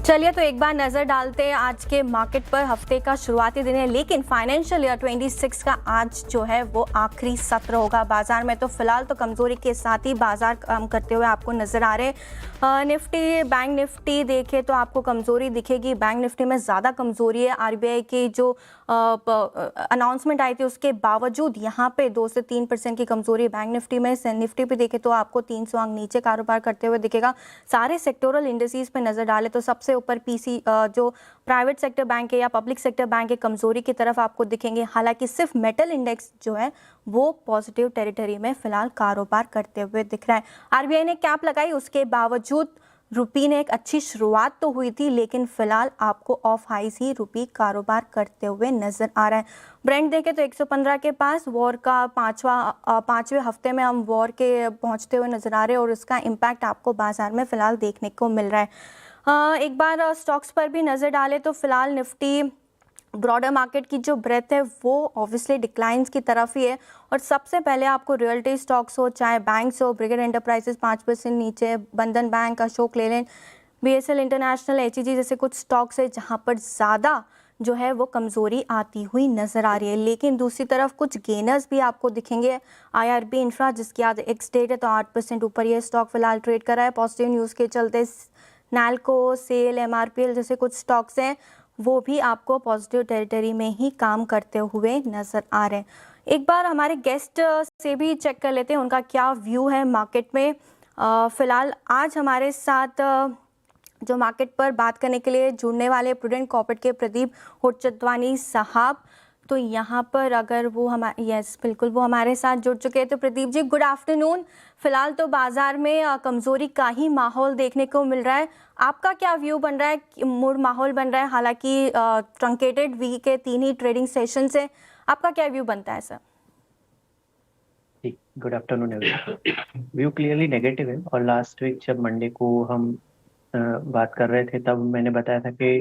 चलिए तो एक बार नजर डालते हैं आज के मार्केट पर। हफ्ते का शुरुआती दिन है, लेकिन फाइनेंशियल ईयर 26 का आज जो है वो आखिरी सत्र होगा। बाजार में तो फिलहाल तो कमजोरी के साथ ही बाजार काम करते हुए आपको नजर आ रहे हैं। निफ्टी, बैंक निफ्टी देखें तो आपको कमजोरी दिखेगी। बैंक निफ्टी में ज़्यादा कमजोरी है। आरबीआई की जो अनाउंसमेंट आई थी उसके बावजूद यहाँ पे 2 से 3% की कमजोरी बैंक निफ्टी में। निफ्टी पे देखें तो आपको 300 अंक नीचे कारोबार करते हुए दिखेगा। सारे सेक्टोरल इंडिसेस पे नजर डालें तो सबसे ऊपर पीसी जो प्राइवेट सेक्टर बैंक है या पब्लिक सेक्टर बैंक है, कमजोरी की तरफ आपको दिखेंगे। हालांकि सिर्फ मेटल इंडेक्स जो है वो पॉजिटिव टेरिटरी में फिलहाल कारोबार करते हुए दिख रहा है। आरबीआई ने कैप लगाई, उसके बावजूद रुपी ने एक अच्छी शुरुआत तो हुई थी, लेकिन फिलहाल आपको ऑफ हाईज ही रुपी कारोबार करते हुए नजर आ रहा है। ब्रेंट देखें तो 115 के पास। वॉर का पांचवें हफ्ते में हम वॉर के पहुंचते हुए नजर आ रहे हैं और उसका इम्पैक्ट आपको बाजार में फिलहाल देखने को मिल रहा है। एक बार स्टॉक्स पर भी नजर डालें तो फिलहाल निफ्टी ब्रॉडर मार्केट की जो ब्रेथ है वो ऑब्वियसली डिक्लाइंस की तरफ ही है। और सबसे पहले आपको रियल्टी स्टॉक्स हो, चाहे बैंक्स हो, ब्रिगेड एंटरप्राइजेस 5% नीचे, बंधन bank, Ashok Leyland, BSL international, HEG जैसे कुछ स्टॉक्स है जहां पर ज़्यादा जो है वो कमज़ोरी आती हुई नज़र आ रही है। लेकिन दूसरी तरफ कुछ गेनर्स भी आपको दिखेंगे। आईआरबी इंफ्रा, जिसकी आज एक्स डेट है, तो 8% ऊपर ये स्टॉक फिलहाल ट्रेड कर रहा है पॉजिटिव न्यूज़ के चलते। नैल्को, सेल, एमआरपीएल जैसे कुछ स्टॉक्स हैं वो भी आपको पॉजिटिव टेरिटरी में ही काम करते हुए नज़र आ रहे हैं। एक बार हमारे गेस्ट से भी चेक कर लेते हैं उनका क्या व्यू है मार्केट में। फिलहाल आज हमारे साथ जो मार्केट पर बात करने के लिए जुड़ने वाले प्रूडेंट कॉर्पोरेट के प्रदीप होटचंदवानी साहब, तो यहाँ पर अगर वो यस बिल्कुल वो हमारे साथ जुड़ चुके हैं। तो प्रदीप जी, गुड आफ्टरनून। फिलहाल तो बाजार में कमज़ोरी का ही माहौल देखने को मिल रहा है। आपका क्या व्यू बन रहा है, मूड माहौल बन रहा है? हालांकि ट्रंकेटेड वीक के 3 ही ट्रेडिंग सेशन से आपका क्या व्यू बनता है sir? Good afternoon everyone. View clearly negative है और लास्ट वीक जब मंडे को हम बात कर रहे थे तब मैंने बताया था कि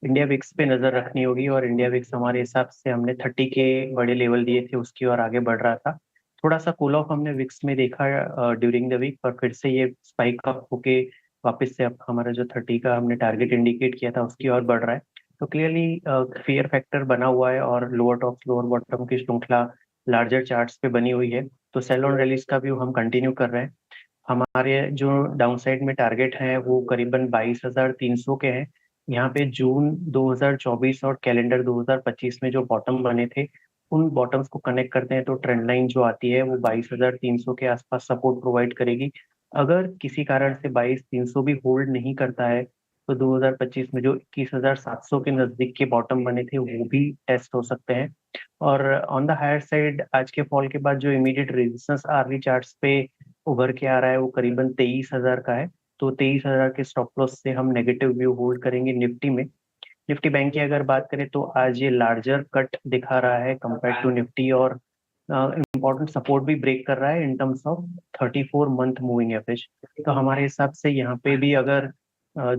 इंडिया विक्स पे नज़र रखनी होगी और इंडिया विक्स हमारे हिसाब से हमने 30 के बड़े लेवल दिए थे, उसकी ओर आगे बढ़ रहा था। थोड़ा सा कूल ऑफ हमने विक्स में देखा ड्यूरिंग द वीक, पर फिर से ये स्पाइक अप होके वापस से अब हमारा जो 30 का हमने टारगेट इंडिकेट किया था उसकी ओर बढ़ रहा है। तो क्लियरली फियर फैक्टर बना हुआ है और लोअर टॉप लोअर बॉटम की श्रृंखला लार्जर चार्ट्स पे बनी हुई है। तो सेल ऑन रैलीज का व्यू हम कंटिन्यू कर रहे हैं। हमारे जो डाउनसाइड में टारगेट हैं वो करीबन 22,300 के हैं। यहाँ पे जून 2024 और कैलेंडर 2025 में जो बॉटम बने थे उन बॉटम्स को कनेक्ट करते हैं तो ट्रेंड लाइन जो आती है वो 22,300 के आसपास सपोर्ट प्रोवाइड करेगी। अगर किसी कारण से 22,300 भी होल्ड नहीं करता है तो 2025 में जो 21,700 के नजदीक के बॉटम बने थे वो भी टेस्ट हो सकते हैं। और ऑन द हायर साइड आज के फॉल के बाद जो इमीडिएट रेजिस्टेंस आर्ली चार्ट्स पे उभर के आ रहा है वो करीबन 23,000 का है। तो 23,000 के स्टॉप लॉस से हम नेगेटिव व्यू होल्ड करेंगे निफ्टी में। निफ्टी बैंक की अगर बात करें तो आज ये लार्जर कट दिखा रहा है कंपेयर टू निफ्टी और इम्पोर्टेंट सपोर्ट भी ब्रेक कर रहा है in terms of 34 month moving average. तो हमारे हिसाब से यहाँ पे भी अगर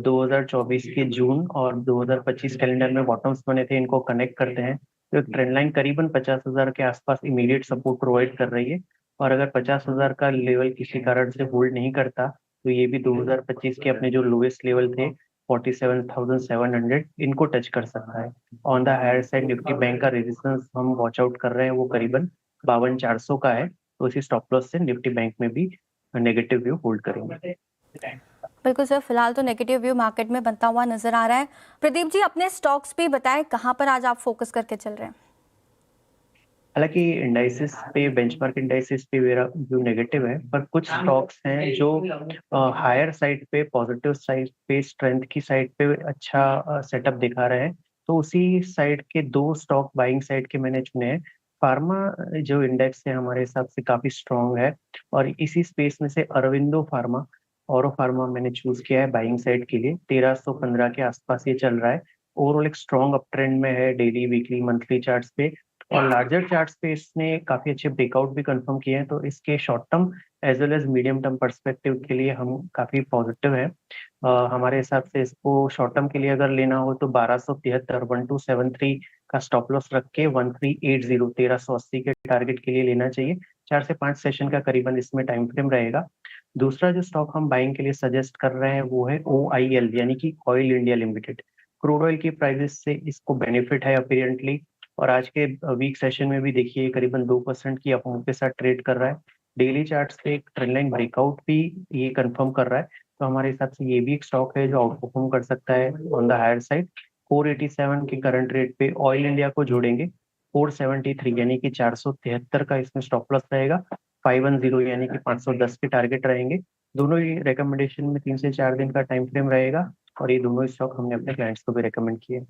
2024 के जून और 2025 कैलेंडर में बॉटम्स बने थे इनको कनेक्ट करते हैं तो ट्रेंड लाइन करीबन 50,000 के आसपास इमीडिएट सपोर्ट प्रोवाइड कर रही है। और अगर 50,000 का लेवल किसी कारण से होल्ड नहीं करता तो ये भी 2025 के अपने जो लोएस्ट लेवल थे 47,700 इनको टच कर सकता है। On the higher side Nifty bank का रेजिस्टेंस हम वॉच आउट कर रहे हैं वो करीबन 52,400 का है। तो इसी स्टॉप लॉस से निफ्टी बैंक में भी नेगेटिव व्यू होल्ड करेंगे। बिल्कुल सर, फिलहाल तो नेगेटिव व्यू मार्केट में बनता हुआ नजर आ रहा है। प्रदीप जी, अपने स्टॉक्स भी बताएं, कहां पर आज आप फोकस करके चल रहे हैं? हालांकि इंडाइसिस पे बेंचमार्क इंडाइसिस पे मेरा व्यू नेगेटिव है, पर कुछ स्टॉक्स हैं जो हायर साइड पे पॉजिटिव साइड पे स्ट्रेंथ की साइड पे अच्छा सेटअप दिखा रहे हैं। तो उसी साइड के 2 स्टॉक बाइंग साइड के मैंने चुने हैं। फार्मा जो इंडेक्स है हमारे हिसाब से काफी स्ट्रांग है और इसी स्पेस में से अरविंदो फार्मा, औरो फार्मा मैंने चूज किया है बाइंग साइड के लिए। 1315 के आसपास ये चल रहा है। ओवरऑल एक स्ट्रॉन्ग अप ट्रेंड में है डेली, वीकली, मंथली चार्ट्स पे और लार्जर चार्ट्स पे इसने काफी अच्छे ब्रेकआउट भी कंफर्म किए हैं। तो इसके short term as well as medium term perspective के लिए हम काफी पॉजिटिव हैं। हमारे हिसाब से इसको शॉर्ट टर्म के लिए अगर लेना हो तो 1273 1273 का स्टॉप लॉस रख के 1380 1380 के टारगेट के लिए लेना चाहिए। 4 से 5 सेशन का करीबन इसमें टाइम फ्रेम रहेगा। दूसरा जो स्टॉक हम बाइंग के लिए सजेस्ट कर रहे हैं वो है OIL, यानी कि oil India limited. Crude oil की प्राइसेस से इसको बेनिफिट है अपेरेंटली, और आज के वीक सेशन में भी देखिए करीबन 2% की अपमूव के साथ ट्रेड कर रहा है। डेली चार्ट्स पे एक ट्रेंड लाइन ब्रेकआउट भी ये कंफर्म कर रहा है, तो हमारे हिसाब से ये भी एक स्टॉक है जो आउट परफॉर्म कर सकता है ऑन द हायर साइड। 487 के करंट रेट पे ऑयल इंडिया को जोड़ेंगे 473 यानी कि 473 का इसमें स्टॉप लॉस रहेगा। 510 यानी कि 510 के टारगेट रहेंगे। दोनों ही रिकमेंडेशन में 3 से 4 दिन का टाइम फ्रेम रहेगा, और ये दोनों स्टॉक हमने अपने क्लाइंट्स को भी रिकमेंड किए।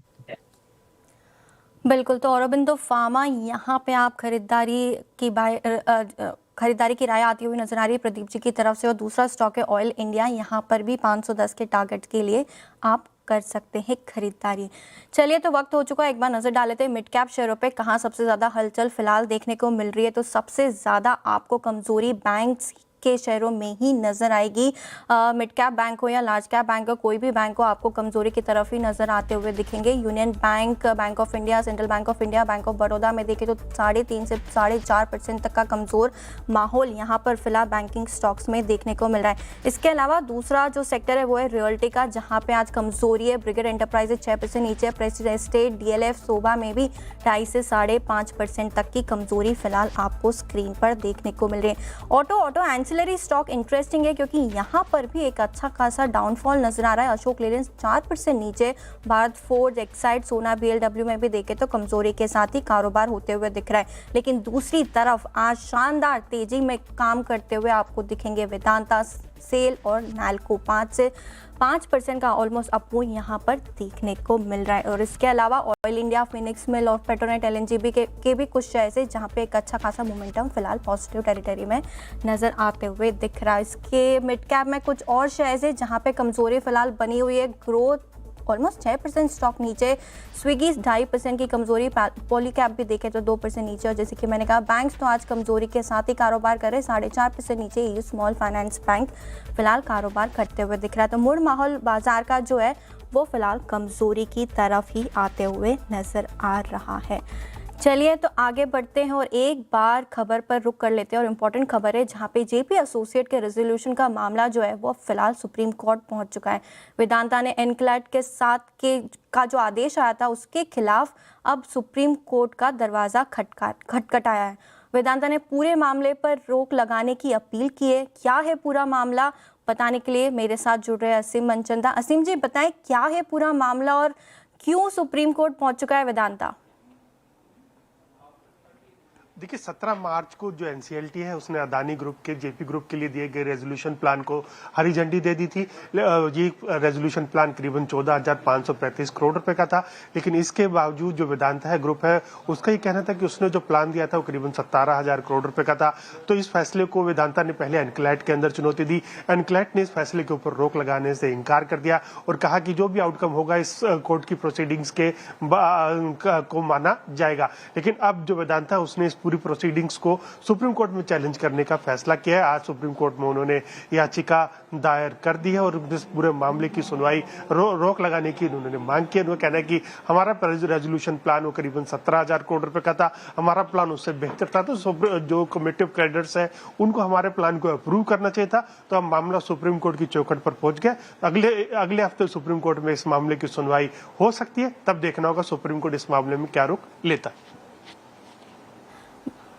बिल्कुल, तो औरोबिंदो फार्मा यहाँ पे आप खरीदारी की राय आती हुई नजर आ रही है प्रदीप जी की तरफ से, और दूसरा स्टॉक है ऑयल इंडिया, यहाँ पर भी 510 के टारगेट के लिए आप कर सकते हैं खरीदारी। चलिए, तो वक्त हो चुका है, एक बार नजर डाल लेते हैं मिड कैप शेयरों पे कहाँ सबसे ज्यादा हलचल फिलहाल देखने को मिल रही है। तो सबसे ज्यादा आपको कमजोरी बैंक्स के शेयरों में ही नजर आएगी। मिड कैप बैंक हो या लार्ज कैप बैंक हो, कोई भी बैंक हो, आपको कमजोरी की तरफ ही नजर आते हुए दिखेंगे। Union bank, bank of India, central bank of India, bank of Baroda में देखें तो 3.5 से 4.5% तक का कमजोर माहौल यहाँ पर फिलहाल बैंकिंग स्टॉक्स में देखने को मिल रहा है। इसके अलावा दूसरा जो सेक्टर है वो है रियल्टी का, जहाँ पे आज कमजोरी है। ब्रिगेड एंटरप्राइजेज 6% नीचे, प्रेस्टीज एस्टेट, DLF, सोबा में भी 2.5 से 5.5% तक की कमजोरी फिलहाल आपको स्क्रीन पर देखने को मिल रही है। ऑटो एंसिलरी स्टॉक इंटरेस्टिंग है क्योंकि यहाँ पर भी एक अच्छा खासा डाउनफॉल नजर आ रहा है। अशोक लेलैंड 4% नीचे, भारत फोर्ज, एक्साइड, सोना, BLW में भी देखे तो कमजोरी के साथ ही कारोबार होते हुए दिख रहा है। लेकिन दूसरी तरफ आज शानदार तेजी में काम करते हुए आपको दिखेंगे वेदांता, सेल और नैल्को 5% का ऑलमोस्ट अपमूव यहाँ पर देखने को मिल रहा है। और इसके अलावा ऑयल इंडिया, फिनिक्स मिल और पेट्रोनेट LNG के भी कुछ शेयर्स है जहाँ पे एक अच्छा खासा मोमेंटम फिलहाल पॉजिटिव टेरिटरी में नजर आते हुए दिख रहा है। इसके मिड कैप में कुछ और शेयर्स है जहाँ पे कमजोरी फिलहाल बनी हुई है। ग्रोथ ऑलमोस्ट 6% स्टॉक नीचे, स्विगी 2.5% की कमजोरी, पॉलीकैप भी देखे तो 2% नीचे। और जैसे कि मैंने कहा बैंक्स तो आज कमजोरी के साथ ही कारोबार कर रहे, 4.5% नीचे EU स्मॉल फाइनेंस बैंक फिलहाल कारोबार करते हुए दिख रहा है। तो मूड माहौल बाजार का जो है वो फिलहाल कमजोरी की तरफ ही आते हुए नजर आ रहा है। चलिए, तो आगे बढ़ते हैं और एक बार खबर पर रुक कर लेते हैं, और इम्पॉर्टेंट खबर है जहां पे JP एसोसिएट के रेजोल्यूशन का मामला जो है वो फिलहाल सुप्रीम कोर्ट पहुंच चुका है। वेदांता ने एनक्लैट के साथ का जो आदेश आया था उसके खिलाफ अब सुप्रीम कोर्ट का दरवाज़ा खटखटाया है। वेदांता ने पूरे मामले पर रोक लगाने की अपील की है। क्या है पूरा मामला, बताने के लिए मेरे साथ जुड़ रहे असीम मनचंदा। असीम जी, बताएं क्या है पूरा मामला और क्यों सुप्रीम कोर्ट पहुंच चुका है वेदांता? देखिए, 17 मार्च को जो NCLT है उसने अदानी ग्रुप के JP ग्रुप के लिए दिए गए रेजोल्यूशन प्लान को हरी झंडी दे दी थी। ये रेजोल्यूशन प्लान करीबन 14,535 करोड़ रुपए का था, लेकिन इसके बावजूद जो वेदांता है ग्रुप है उसका ये कहना था कि उसने जो प्लान दिया था वो करीबन 17,000 करोड़ रुपए का था। तो इस फैसले को वेदांता ने पहले एनक्लैट के अंदर चुनौती दी। एनक्लैट ने इस फैसले के ऊपर रोक लगाने से इनकार कर दिया और कहा कि जो भी आउटकम होगा इस कोर्ट की प्रोसीडिंग्स को माना जाएगा। लेकिन अब जो वेदांता उसने इस पूरी प्रोसीडिंग्स को सुप्रीम कोर्ट में चैलेंज करने का फैसला किया है। आज सुप्रीम कोर्ट में उन्होंने याचिका दायर कर दी है और इस पूरे मामले की सुनवाई रोक लगाने की उन्होंने मांग की है। उन्होंने कहना है कि हमारा रेजोल्यूशन प्लान वो करीबन 17,000 करोड़ रुपए का था, हमारा प्लान उससे बेहतर था, तो जो कमेटी ऑफ क्रेडिटर्स है उनको हमारे प्लान को अप्रूव करना चाहिए था। तो अब मामला सुप्रीम कोर्ट की चौखट पर पहुंच गया। अगले हफ्ते सुप्रीम कोर्ट में इस मामले की सुनवाई हो सकती है, तब देखना होगा सुप्रीम कोर्ट इस मामले में क्या रुख लेता है।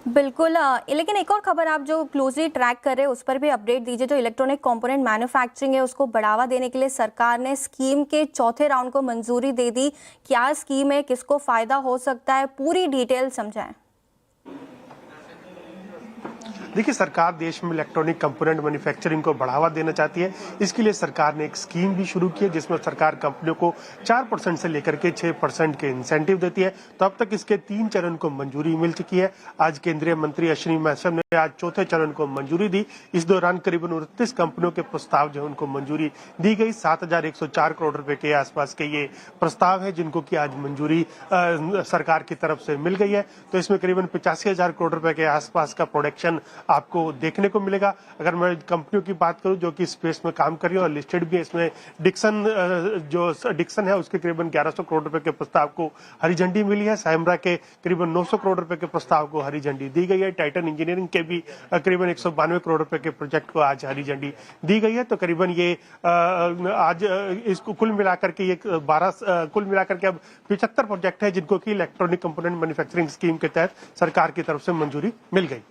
बिल्कुल, लेकिन एक और खबर आप जो क्लोजली ट्रैक कर रहे हैं उस पर भी अपडेट दीजिए। जो इलेक्ट्रॉनिक कंपोनेंट मैन्युफैक्चरिंग है उसको बढ़ावा देने के लिए सरकार ने स्कीम के चौथे राउंड को मंजूरी दे दी। क्या स्कीम है, किसको फायदा हो सकता है, पूरी डिटेल समझाएं। देखिए, सरकार देश में इलेक्ट्रॉनिक कंपोनेंट मैन्युफैक्चरिंग को बढ़ावा देना चाहती है। इसके लिए सरकार ने एक स्कीम भी शुरू की है जिसमें सरकार कंपनियों को 4% से लेकर के 6% के इंसेंटिव देती है। तो अब तक इसके 3 चरण को मंजूरी मिल चुकी है। आज केंद्रीय मंत्री अश्विनी वैष्णव ने आज चौथे चरण को मंजूरी दी। इस दौरान करीबन 29 कंपनियों के प्रस्ताव जो है उनको मंजूरी दी गई। 7,104 करोड़ रुपए के आसपास के ये प्रस्ताव है जिनको की आज मंजूरी सरकार की तरफ से मिल गई है। तो इसमें करीबन 85,000 करोड़ रुपए के आसपास का प्रोडक्शन आपको देखने को मिलेगा। अगर मैं कंपनियों की बात करूं जो कि स्पेस में काम कर रही है और लिस्टेड भी है, इसमें डिक्सन है उसके करीबन 1100 करोड़ रुपए के प्रस्ताव को हरी झंडी मिली है। साइमरा के करीबन 900 करोड़ रुपए के प्रस्ताव को हरी झंडी दी गई है। टाइटन इंजीनियरिंग के भी करीबन 192 करोड़ रुपए के प्रोजेक्ट को आज हरी झंडी दी गई है। तो करीबन ये आज इसको कुल मिलाकर के कुल मिलाकर के अब 75 प्रोजेक्ट है जिनको कि इलेक्ट्रॉनिक कंपोनेंट मैन्युफैक्चरिंग स्कीम के तहत सरकार की तरफ से मंजूरी मिल गई।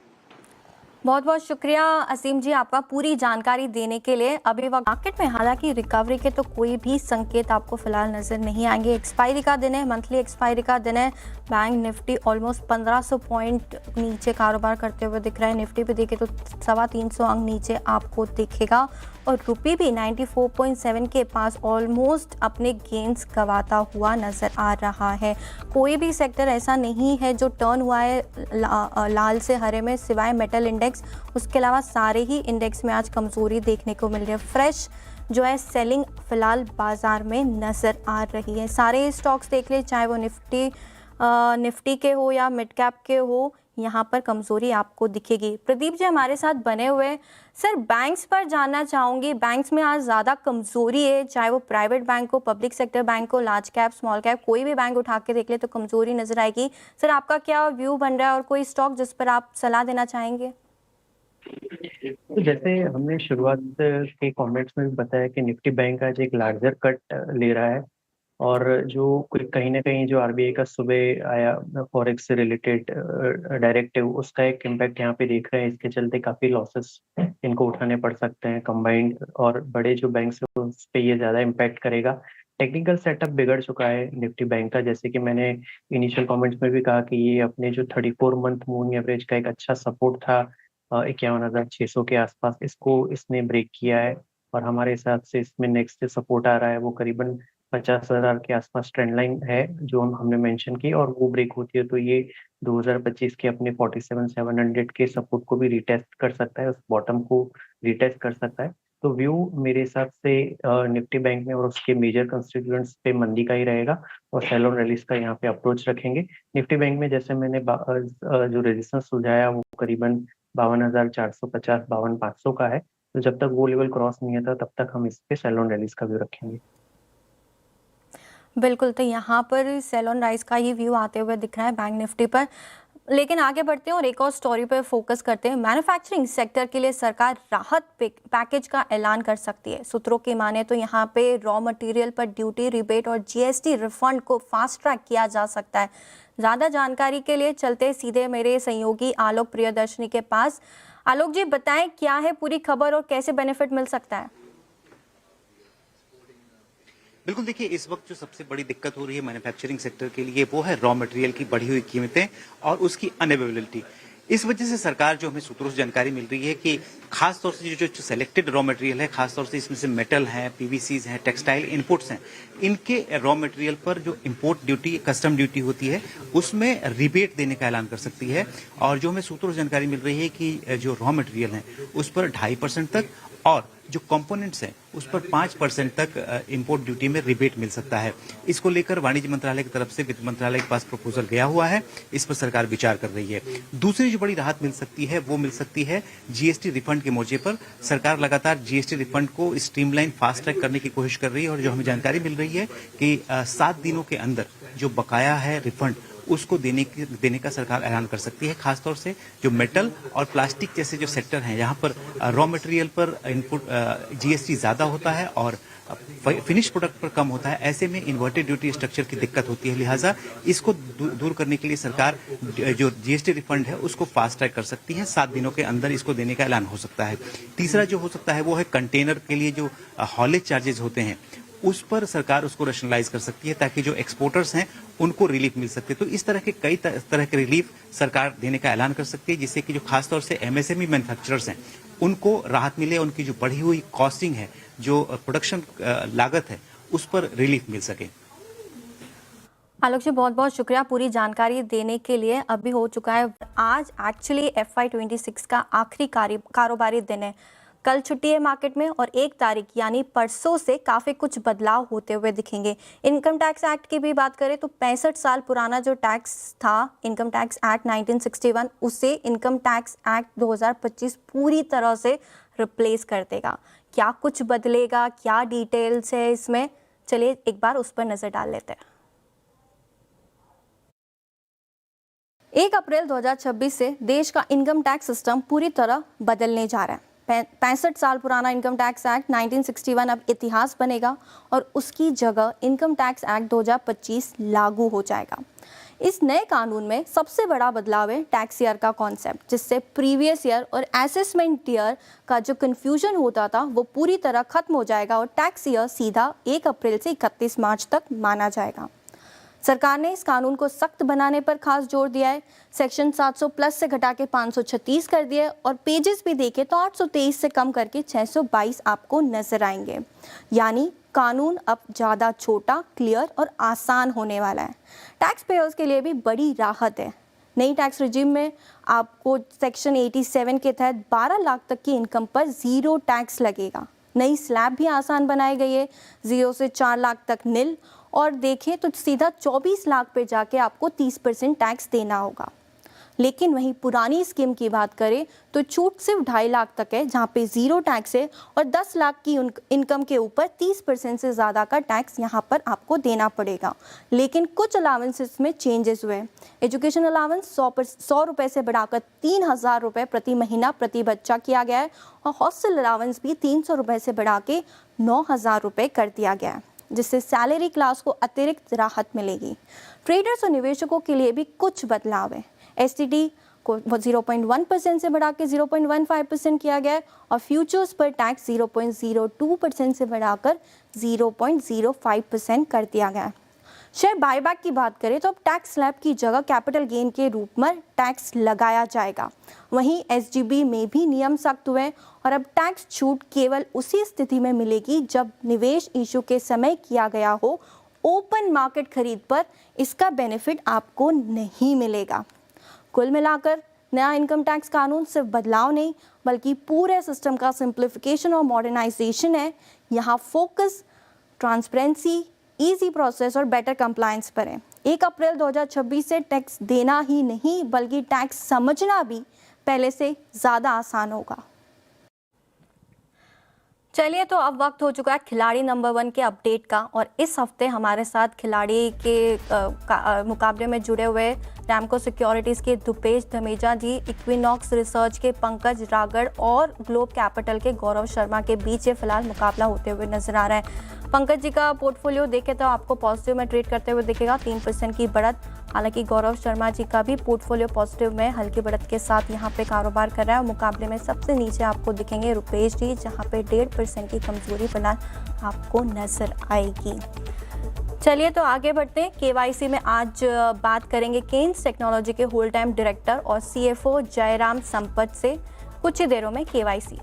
बहुत बहुत शुक्रिया असीम जी आपका पूरी जानकारी देने के लिए। अभी वक्त मार्केट में हालांकि रिकवरी के तो कोई भी संकेत आपको फिलहाल नजर नहीं आएंगे। एक्सपायरी का दिन है, मंथली एक्सपायरी का दिन है। बैंक निफ्टी ऑलमोस्ट 1500 पॉइंट नीचे कारोबार करते हुए दिख रहा है। निफ्टी पे देखे तो 350 अंक नीचे आपको दिखेगा और रुपये भी 94.7 के पास ऑलमोस्ट अपने गेंस गंवाता हुआ नजर आ रहा है। कोई भी सेक्टर ऐसा नहीं है जो टर्न हुआ है लाल से हरे में, सिवाय मेटल इंडेक्स। उसके अलावा सारे ही इंडेक्स में आज कमजोरी देखने को मिल रही है। फ्रेश जो है सेलिंग फिलहाल बाजार में नजर आ रही है। सारे स्टॉक्स देख ले, चाहे वो निफ्टी के हो या मिड कैप के हो, यहाँ पर कमजोरी आपको दिखेगी। प्रदीप जी हमारे साथ बने हुए। सर बैंक्स पर जानना चाहूँगी, बैंक्स में आज ज़्यादा कमजोरी है, चाहे वो प्राइवेट बैंक हो, पब्लिक सेक्टर बैंक हो, लार्ज कैप, स्मॉल कैप, कोई भी बैंक उठा के देख ले तो कमजोरी नजर आएगी। सर आपका क्या व्यू बन रहा है और कोई स्टॉक जिस पर आप सलाह देना चाहेंगे? तो जैसे हमने शुरुआत के कमेंट्स में भी बताया कि निफ्टी बैंक आज एक लार्जर कट ले रहा है और जो कहीं ना कहीं जो आरबीआई का सुबह आया फॉरेक्स से रिलेटेड डायरेक्टिव, उसका एक इम्पैक्ट यहाँ पे देख रहे हैं। इसके चलते काफी लॉसेस इनको उठाने पड़ सकते हैं कंबाइंड, और बड़े जो बैंक्स हैं उस पे ये ज्यादा इम्पैक्ट करेगा। टेक्निकल सेटअप बिगड़ चुका है निफ्टी बैंक का, जैसे कि मैंने इनिशियल कमेंट्स में भी कहा कि ये अपने जो 34 मंथ मूविंग एवरेज का एक अच्छा सपोर्ट था 51,600 के आसपास, इसने ब्रेक किया है और हमारे हिसाब से इसमें नेक्स्ट सपोर्ट आ रहा है वो करीबन 50,000 के आसपास ट्रेंड लाइन है जो हमने मेंशन की, और वो ब्रेक होती है तो ये 2025 के अपने 47,700 के सपोर्ट को भी रिटेस्ट कर सकता है, उस बॉटम को रिटेस्ट कर सकता है। तो व्यू मेरे हिसाब से निफ्टी बैंक में और उसके मेजर कंस्टिट्यूएंट्स पे मंदी का ही रहेगा और सेल ऑन रैलीज का यहाँ पे अप्रोच रखेंगे। निफ्टी बैंक में जैसे मैंने जो रेजिस्टेंस सुझाया वो करीबन 52,450 52,500 का है, तो जब तक वो लेवल क्रॉस नहीं होता तब तक हम इस पे सेल ऑन रैलीज का व्यू रखेंगे। बिल्कुल, तो यहाँ पर सेल ऑन राइज का ही व्यू आते हुए दिख रहा है बैंक निफ्टी पर। लेकिन आगे बढ़ते हैं और एक और स्टोरी पर फोकस करते हैं। मैन्युफैक्चरिंग सेक्टर के लिए सरकार राहत पैकेज का ऐलान कर सकती है। सूत्रों की माने तो यहाँ पे रॉ मटेरियल पर ड्यूटी रिबेट और जीएसटी रिफंड को फास्ट ट्रैक किया जा सकता है। ज़्यादा जानकारी के लिए चलते सीधे मेरे सहयोगी आलोक प्रियदर्शनी के पास। आलोक जी बताएं क्या है पूरी खबर और कैसे बेनिफिट मिल सकता है? बिल्कुल, देखिए इस वक्त जो सबसे बड़ी दिक्कत हो रही है मैन्युफैक्चरिंग सेक्टर के लिए वो है रॉ मटेरियल की बढ़ी हुई कीमतें और उसकी अनअवेलेबिलिटी। इस वजह से सरकार जो हमें सूत्रों से जानकारी मिल रही है कि खास तौर से जो सिलेक्टेड रॉ मटेरियल है, खास तौर से इसमें से मेटल है, पीवीसीज हैं, टेक्सटाइल इनपुट्स हैं, इनके रॉ मटेरियल पर जो इंपोर्ट ड्यूटी, कस्टम ड्यूटी होती है उसमें रिबेट देने का ऐलान कर सकती है। और जो हमें सूत्रों से जानकारी मिल रही है कि जो रॉ मटेरियल है उस पर 2.5% तक और जो कंपोनेंट्स हैं उस पर 5% तक इंपोर्ट ड्यूटी में रिबेट मिल सकता है। इसको लेकर वाणिज्य मंत्रालय की तरफ से वित्त मंत्रालय के पास प्रपोजल गया हुआ है, इस पर सरकार विचार कर रही है। दूसरी जो बड़ी राहत मिल सकती है वो मिल सकती है जीएसटी रिफंड के मोर्चे पर। सरकार लगातार जीएसटी रिफंड को स्ट्रीमलाइन फास्ट ट्रैक करने की कोशिश कर रही है और जो हमें जानकारी मिल रही है कि 7 दिनों के अंदर जो बकाया है रिफंड उसको देने का सरकार ऐलान कर सकती है। खासतौर से जो मेटल और प्लास्टिक जैसे जो सेक्टर हैं यहाँ पर रॉ मटेरियल पर इनपुट जीएसटी ज्यादा होता है और फिनिश प्रोडक्ट पर कम होता है। ऐसे में इन्वर्टेड ड्यूटी स्ट्रक्चर की दिक्कत होती है, लिहाजा इसको दूर करने के लिए सरकार जो जीएसटी रिफंड है उसको फास्ट ट्रैक कर सकती है। 7 दिनों के अंदर इसको देने का ऐलान हो सकता है। तीसरा जो हो सकता है वो है कंटेनर के लिए जो हॉलेज चार्जेस होते हैं उस पर सरकार उसको रेशनलाइज कर सकती है ताकि जो एक्सपोर्टर्स हैं उनको रिलीफ मिल सकती है। तो इस तरह के कई तरह के रिलीफ सरकार देने का ऐलान कर सकती है जिससे कि जो खासतौर से एमएसएमई मैन्युफैक्चरर्स हैं उनको राहत मिले, उनकी जो बढ़ी हुई कॉस्टिंग है, जो प्रोडक्शन लागत है, उस पर रिलीफ मिल सके। आलोक जी बहुत बहुत शुक्रिया पूरी जानकारी देने के लिए। अभी हो चुका है आज एक्चुअली FY26 का आखिरी कारोबारी दिन है। कल छुट्टी है मार्केट में और 1 तारीख यानी परसों से काफ़ी कुछ बदलाव होते हुए दिखेंगे। इनकम टैक्स एक्ट की भी बात करें तो 65 साल पुराना जो टैक्स था इनकम टैक्स एक्ट 1961 उसे इनकम टैक्स एक्ट 2025 पूरी तरह से रिप्लेस कर देगा। क्या कुछ बदलेगा, क्या डिटेल्स है इसमें, चलिए एक बार उस पर नज़र डाल लेते हैं। 1 अप्रैल 2026 से देश का इनकम टैक्स सिस्टम पूरी तरह बदलने जा रहा है। 65 साल पुराना इनकम टैक्स एक्ट 1961 अब इतिहास बनेगा और उसकी जगह इनकम टैक्स एक्ट 2025 लागू हो जाएगा। इस नए कानून में सबसे बड़ा बदलाव है टैक्स ईयर का कॉन्सेप्ट, जिससे प्रीवियस ईयर और असेसमेंट ईयर का जो कन्फ्यूजन होता था वो पूरी तरह खत्म हो जाएगा और टैक्स ईयर सीधा 1 अप्रैल से 31 मार्च तक माना जाएगा। सरकार ने इस कानून को सख्त बनाने पर खास जोर दिया है। सेक्शन 700 प्लस से घटा के 536 कर दिया और पेजेस भी देखे तो 823 से कम करके 622 आपको नजर आएंगे। यानी कानून अब ज़्यादा छोटा, क्लियर और आसान होने वाला है। टैक्स पेयर्स के लिए भी बड़ी राहत है। नई टैक्स रिजीम में आपको सेक्शन 87 के तहत 12 लाख तक की इनकम पर ज़ीरो टैक्स लगेगा। नई स्लैब भी आसान बनाई गई है, 0 से 4 लाख तक निल, और देखें तो सीधा 24 लाख पे जाके आपको 30% टैक्स देना होगा। लेकिन वहीं पुरानी स्कीम की बात करें तो छूट सिर्फ 2.5 लाख तक है, जहाँ पे ज़ीरो टैक्स है और 10 लाख की इनकम के ऊपर 30% से ज़्यादा का टैक्स यहाँ पर आपको देना पड़ेगा। लेकिन कुछ अलावेंसेस में चेंजेस हुए। एजुकेशन अलावेंस 100 रुपये से बढ़ाकर 3,000 रुपये प्रति महीना प्रति बच्चा किया गया है और हॉस्टल अलावेंस भी 300 रुपये से बढ़ा के 9,000 रुपये कर दिया गया है, जिससे सैलरी क्लास को अतिरिक्त राहत मिलेगी। ट्रेडर्स और निवेशकों के लिए भी कुछ बदलाव है। एसटीडी को 0.1% से बढ़ा के 0.15% किया गया है और फ्यूचर्स पर टैक्स 0.02% से बढ़ाकर 0.05% कर दिया गया है। शेयर बायबैक की बात करें तो अब टैक्स स्लैब की जगह कैपिटल गेन के रूप में टैक्स लगाया जाएगा। वहीं एसजीबी में भी नियम सख्त हुए और अब टैक्स छूट केवल उसी स्थिति में मिलेगी जब निवेश इशू के समय किया गया हो। ओपन मार्केट खरीद पर इसका बेनिफिट आपको नहीं मिलेगा। कुल मिलाकर नया इनकम टैक्स कानून सिर्फ बदलाव नहीं बल्कि पूरे सिस्टम का सिंप्लीफिकेशन और मॉडर्नाइजेशन है। यहाँ फोकस ट्रांसपेरेंसी, इजी प्रोसेस और बेटर कंप्लायंस पर है। 1 अप्रैल 2026 से टैक्स देना ही नहीं बल्कि टैक्स समझना भी पहले से ज़्यादा आसान होगा। चलिए तो अब वक्त हो चुका है खिलाड़ी नंबर 1 के अपडेट का और इस हफ्ते हमारे साथ खिलाड़ी के मुकाबले में जुड़े हुए रैमको सिक्योरिटीज़ के दुपेश धमेजा जी, इक्विनॉक्स रिसर्च के पंकज रागड़ और ग्लोब कैपिटल के गौरव शर्मा के बीच ये फिलहाल मुकाबला होते हुए नजर आ रहा है। पंकज जी का पोर्टफोलियो देखें तो आपको पॉजिटिव में ट्रेड करते हुए दिखेगा, 3% की बढ़त। हालांकि गौरव शर्मा जी का भी पोर्टफोलियो पॉजिटिव में हल्की बढ़त के साथ यहाँ पे कारोबार कर रहा है और मुकाबले में सबसे नीचे आपको दिखेंगे रुपेश जी, जहाँ पे 1.5% की कमजोरी फिलहाल आपको नजर आएगी। चलिए तो आगे बढ़ते हैं। केवाईसी में आज बात करेंगे केन्स टेक्नोलॉजी के होल टाइम डायरेक्टर और सीएफओ जयराम संपत से कुछ ही देरों में केवाईसी।